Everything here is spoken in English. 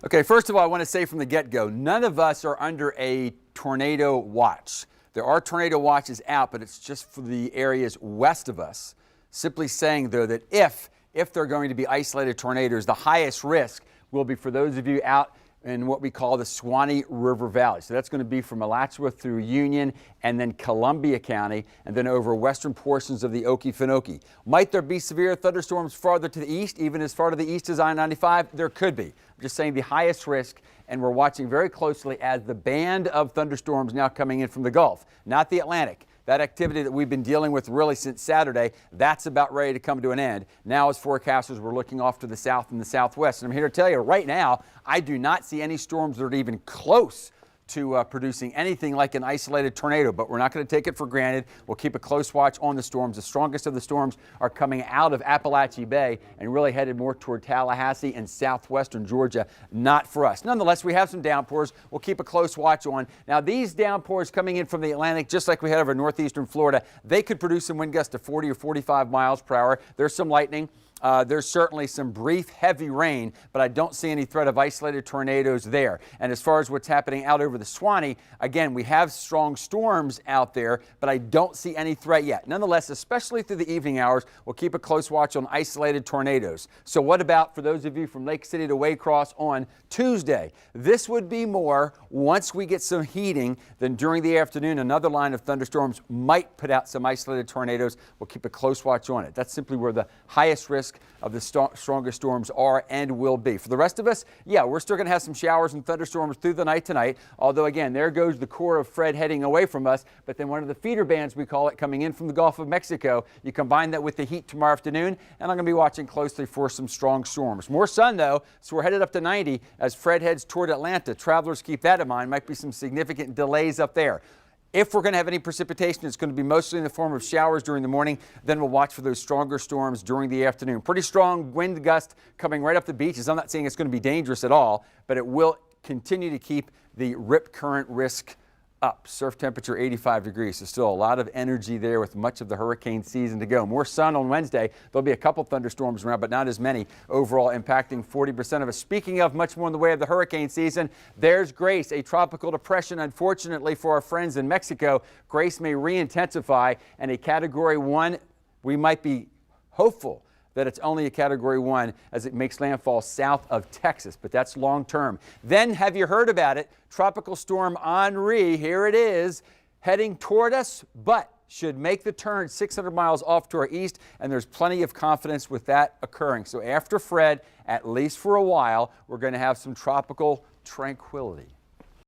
Okay, first of all, I want to say from the get-go, none of us are under a tornado watch. There are tornado watches out, but it's just for the areas west of us. Simply saying, though, that if there are going to be isolated tornadoes, the highest risk will be for those of you out in what we call the Suwannee River Valley. So that's going to be from Alachua through Union and then Columbia County and then over western portions of the Okefenokee. Might there be severe thunderstorms farther to the east, even as far to the east as I-95? There could be. I'm just saying the highest risk, and we're watching very closely as the band of thunderstorms now coming in from the Gulf, not the Atlantic. That activity that we've been dealing with really since Saturday, that's about ready to come to an end. Now, as forecasters, we're looking off to the south and the southwest. And I'm here to tell you right now, I do not see any storms that are even close to producing anything like an isolated tornado, but we're not going to take it for granted. We'll keep a close watch on the storms. The strongest of the storms are coming out of Appalachia Bay and really headed more toward Tallahassee and southwestern Georgia. Not for us. Nonetheless, we have some downpours we'll keep a close watch on. Now, these downpours coming in from the Atlantic, just like we had over northeastern Florida, they could produce some wind gusts to 40 or 45 miles per hour. There's some lightning. There's certainly some brief heavy rain, but I don't see any threat of isolated tornadoes there. And as far as what's happening out over the Suwannee, again, we have strong storms out there, but I don't see any threat yet. Nonetheless, especially through the evening hours, we'll keep a close watch on isolated tornadoes. So what about for those of you from Lake City to Waycross on Tuesday? This would be more once we get some heating, then during the afternoon, another line of thunderstorms might put out some isolated tornadoes. We'll keep a close watch on it. That's simply where the highest risk of the strongest storms are and will be. For the rest of us, yeah, we're still going to have some showers and thunderstorms through the night tonight, although again, there goes the core of Fred heading away from us, but then one of the feeder bands, we call it, coming in from the Gulf of Mexico. You combine that with the heat tomorrow afternoon, and I'm going to be watching closely for some strong storms. More sun though, so we're headed up to 90 as Fred heads toward Atlanta. Travelers keep that in mind. Might be some significant delays up there. If we're going to have any precipitation, it's going to be mostly in the form of showers during the morning. Then we'll watch for those stronger storms during the afternoon. Pretty strong wind gust coming right up the beaches. I'm not saying it's going to be dangerous at all, but it will continue to keep the rip current risk up. Surf temperature 85 degrees. So still a lot of energy there with much of the hurricane season to go. More sun on Wednesday. There'll be a couple thunderstorms around, but not as many overall, impacting 40% of us. Speaking of much more in the way of the hurricane season, there's Grace, a tropical depression. Unfortunately for our friends in Mexico, Grace may re-intensify, and a Category 1, we might be hopeful that it's only a Category 1 as it makes landfall south of Texas, but that's long term. Then, have you heard about it? Tropical storm Henri, here it is, heading toward us, but should make the turn 600 miles off to our east, and there's plenty of confidence with that occurring. So after Fred, at least for a while, we're going to have some tropical tranquility.